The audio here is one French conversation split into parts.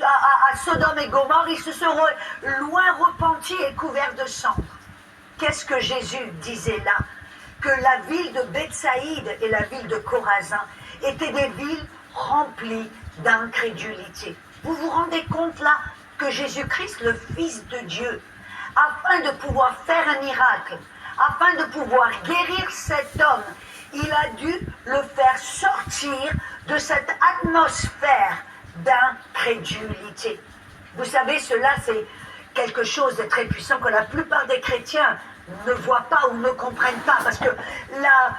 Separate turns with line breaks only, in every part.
à Sodome et Gomorrhe, ils se sont loin repentis et couverts de cendres. Qu'est-ce que Jésus disait là? Que la ville de Bethsaïde et la ville de Chorazin étaient des villes remplies d'incrédulité. Vous vous rendez compte là que Jésus-Christ, le Fils de Dieu, afin de pouvoir faire un miracle, afin de pouvoir guérir cet homme, il a dû le faire sortir de cette atmosphère d'incrédulité. Vous savez, cela c'est quelque chose de très puissant que la plupart des chrétiens ne voient pas ou ne comprennent pas, parce que la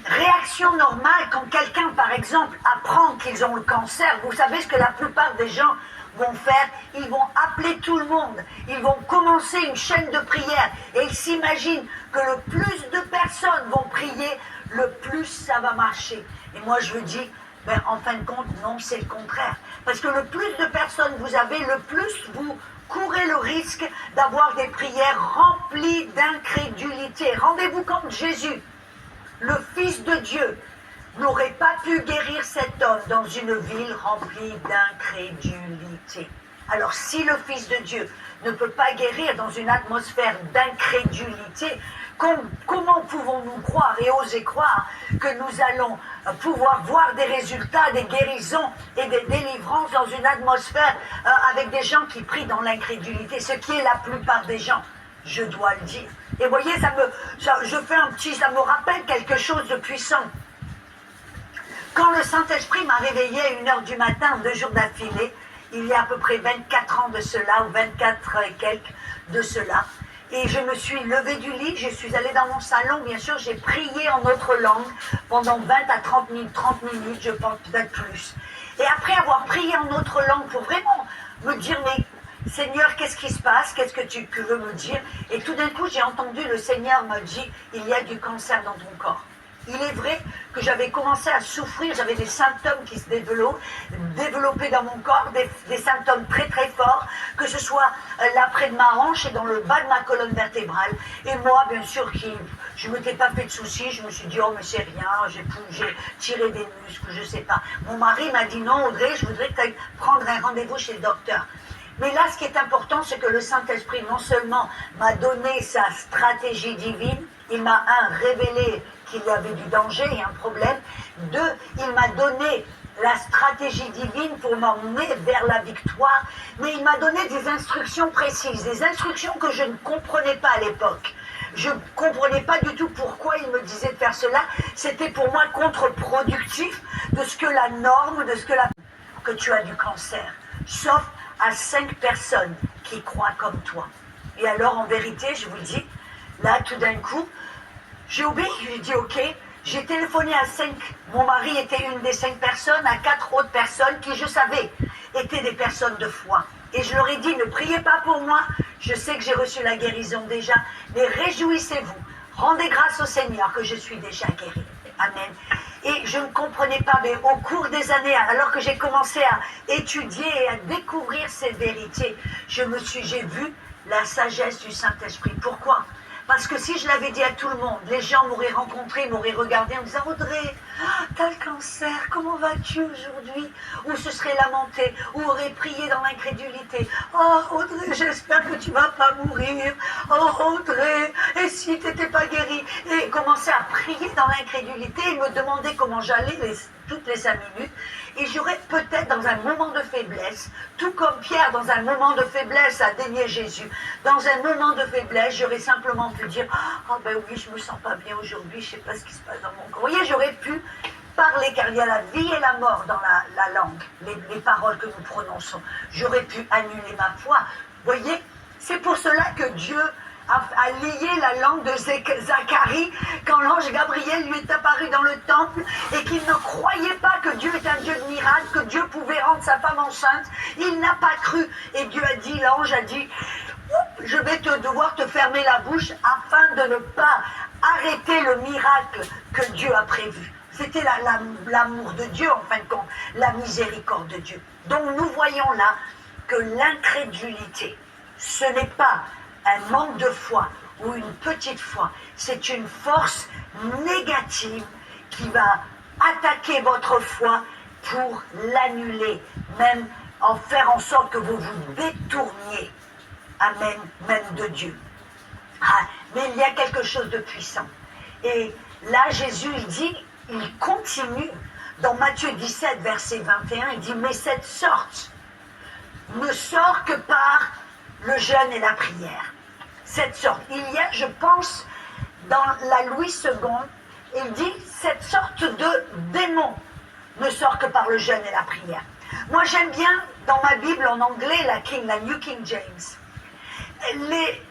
réaction normale quand quelqu'un, par exemple, apprend qu'ils ont le cancer, vous savez ce que la plupart des gens vont faire? Ils vont appeler tout le monde, ils vont commencer une chaîne de prière et ils s'imaginent que le plus de personnes vont prier, le plus ça va marcher. Et moi je vous dis, ben, en fin de compte, non, c'est le contraire. Parce que le plus de personnes vous avez, le plus vous courez le risque d'avoir des prières remplies d'incrédulité. Rendez-vous compte, Jésus, le Fils de Dieu, n'aurait pas pu guérir cet homme dans une ville remplie d'incrédulité. Alors si le Fils de Dieu ne peut pas guérir dans une atmosphère d'incrédulité, comment pouvons-nous croire et oser croire que nous allons pouvoir voir des résultats, des guérisons et des délivrances dans une atmosphère avec des gens qui prient dans l'incrédulité, ce qui est la plupart des gens, je dois le dire. Et voyez, ça me rappelle quelque chose de puissant. Quand le Saint-Esprit m'a réveillée à 1h du matin, 2 jours d'affilée, il y a à peu près 24 ans de cela, ou 24 et quelques de cela, et je me suis levée du lit, je suis allée dans mon salon, bien sûr, j'ai prié en autre langue pendant 20 à 30 minutes, je pense peut-être plus. Et après avoir prié en autre langue pour vraiment me dire, mais Seigneur, qu'est-ce qui se passe? Qu'est-ce que tu veux me dire? Et tout d'un coup, j'ai entendu le Seigneur me dire, il y a du cancer dans ton corps. Il est vrai que j'avais commencé à souffrir, j'avais des symptômes qui se développaient dans mon corps, des symptômes très très forts, que ce soit là près de ma hanche et dans le bas de ma colonne vertébrale. Et moi, bien sûr, je ne m'étais pas fait de soucis, je me suis dit, oh mais c'est rien, j'ai tiré des muscles, je ne sais pas. Mon mari m'a dit, non Audrey, je voudrais que tu ailles prendre un rendez-vous chez le docteur. Mais là, ce qui est important, c'est que le Saint-Esprit, non seulement m'a donné sa stratégie divine, il m'a, révélé qu'il y avait du danger et un problème. 2, il m'a donné la stratégie divine pour m'emmener vers la victoire. Mais il m'a donné des instructions précises, des instructions que je ne comprenais pas à l'époque. Je ne comprenais pas du tout pourquoi il me disait de faire cela. C'était pour moi contre-productif de ce que la norme, que tu as du cancer. Sauf à 5 personnes qui croient comme toi. Et alors, en vérité, je vous le dis, là, tout d'un coup, j'ai oublié, j'ai dit ok, j'ai téléphoné à 5, mon mari était une des 5 personnes, à 4 autres personnes qui, je savais, étaient des personnes de foi. Et je leur ai dit, ne priez pas pour moi, je sais que j'ai reçu la guérison déjà, mais réjouissez-vous, rendez grâce au Seigneur que je suis déjà guéri. Amen. Et je ne comprenais pas, mais au cours des années, alors que j'ai commencé à étudier et à découvrir ces vérités, j'ai vu la sagesse du Saint-Esprit. Pourquoi? Parce que si je l'avais dit à tout le monde, les gens m'auraient rencontré, m'auraient regardé en disant « Audrey, t'as le cancer, comment vas-tu aujourd'hui ?» Ou se seraient lamentés, ou auraient prié dans l'incrédulité. « Oh Audrey, j'espère que tu vas pas mourir. Oh Audrey, et si t'étais pas guérie ?» Et commencer à prier dans l'incrédulité et me demander comment j'allais toutes les 5 minutes. Et j'aurais peut-être dans un moment de faiblesse, tout comme Pierre dans un moment de faiblesse a dénié Jésus, dans un moment de faiblesse, j'aurais simplement pu dire « Oh ben oui, je me sens pas bien aujourd'hui, je sais pas ce qui se passe dans mon corps. » Vous voyez, j'aurais pu parler, car il y a la vie et la mort dans la langue, les paroles que nous prononçons. J'aurais pu annuler ma foi. Vous voyez, c'est pour cela que Dieu a lié la langue de Zacharie quand l'ange Gabriel lui est apparu dans le temple et qu'il ne croyait pas que Dieu est un Dieu de miracle, que Dieu pouvait rendre sa femme enceinte. Il n'a pas cru et Dieu a dit, l'ange a dit, je vais devoir te fermer la bouche afin de ne pas arrêter le miracle que Dieu a prévu. C'était l'amour de Dieu en fin de compte, la miséricorde de Dieu. Donc nous voyons là que l'incrédulité, ce n'est pas un manque de foi ou une petite foi, c'est une force négative qui va attaquer votre foi pour l'annuler, même en faire en sorte que vous vous détourniez, amen, même de Dieu. Ah, mais il y a quelque chose de puissant. Et là, Jésus, il continue, dans Matthieu 17, verset 21, il dit, mais cette sorte ne sort que par le jeûne et la prière. Cette sorte. Il y a, je pense, dans la Louis II, il dit, cette sorte de démon ne sort que par le jeûne et la prière. Moi, j'aime bien, dans ma Bible en anglais, la New King James, les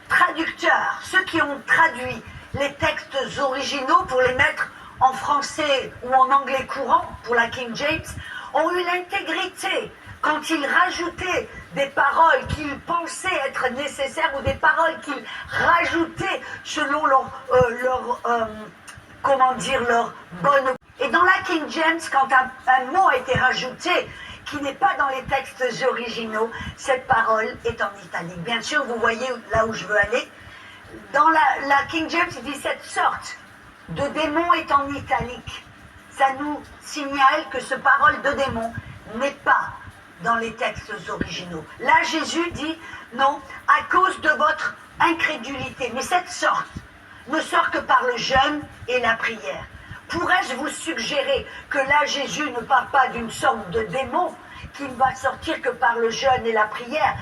traducteurs, ceux qui ont traduit les textes originaux pour les mettre en français ou en anglais courant, pour la King James, ont eu l'intégrité quand ils rajoutaient des paroles qu'ils pensaient être nécessaires ou des paroles qu'ils rajoutaient selon leur bonne... Et dans la King James, quand un mot a été rajouté qui n'est pas dans les textes originaux, cette parole est en italique. Bien sûr, vous voyez là où je veux aller. Dans la King James, il dit cette sorte de démon est en italique. Ça nous signale que ce parole de démon n'est pas dans les textes originaux. Là, Jésus dit, non, à cause de votre incrédulité. Mais cette sorte ne sort que par le jeûne et la prière. Pourrais-je vous suggérer que là, Jésus ne parle pas d'une sorte de démon qui ne va sortir que par le jeûne et la prière?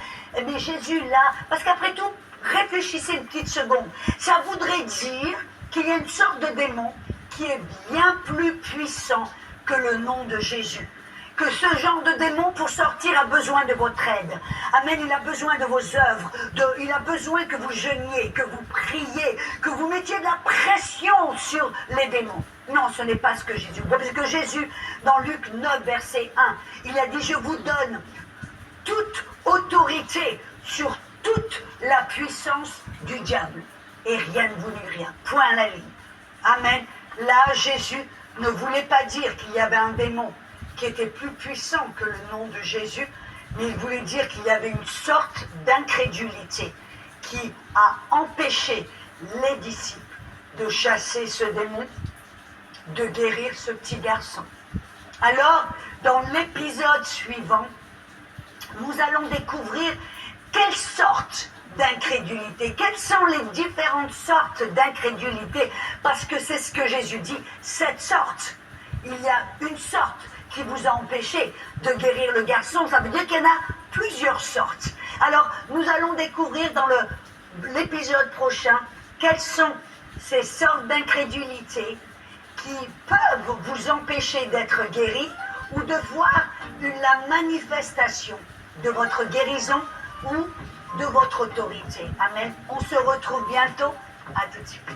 Mais Jésus, là, parce qu'après tout, réfléchissez une petite seconde. Ça voudrait dire qu'il y a une sorte de démon qui est bien plus puissant que le nom de Jésus. Que ce genre de démon, pour sortir, a besoin de votre aide. Amen, il a besoin de vos œuvres. Il a besoin que vous jeûniez, que vous priez, que vous mettiez de la pression sur les démons. Non, ce n'est pas ce que Jésus dit. Parce que Jésus, dans Luc 9, verset 1, il a dit, je vous donne toute autorité sur toute la puissance du diable. Et rien ne vous nuit rien. Point à la ligne. Amen. Là, Jésus ne voulait pas dire qu'il y avait un démon qui était plus puissant que le nom de Jésus, mais il voulait dire qu'il y avait une sorte d'incrédulité qui a empêché les disciples de chasser ce démon, de guérir ce petit garçon. Alors, dans l'épisode suivant, nous allons découvrir quelle sorte d'incrédulité, quelles sont les différentes sortes d'incrédulité, parce que c'est ce que Jésus dit, cette sorte, il y a une sorte qui vous a empêché de guérir le garçon, ça veut dire qu'il y en a plusieurs sortes. Alors, nous allons découvrir dans l'épisode prochain quelles sont ces sortes d'incrédulité qui peuvent vous empêcher d'être guéri ou de voir la manifestation de votre guérison ou de votre autorité. Amen. On se retrouve bientôt. À tout de suite.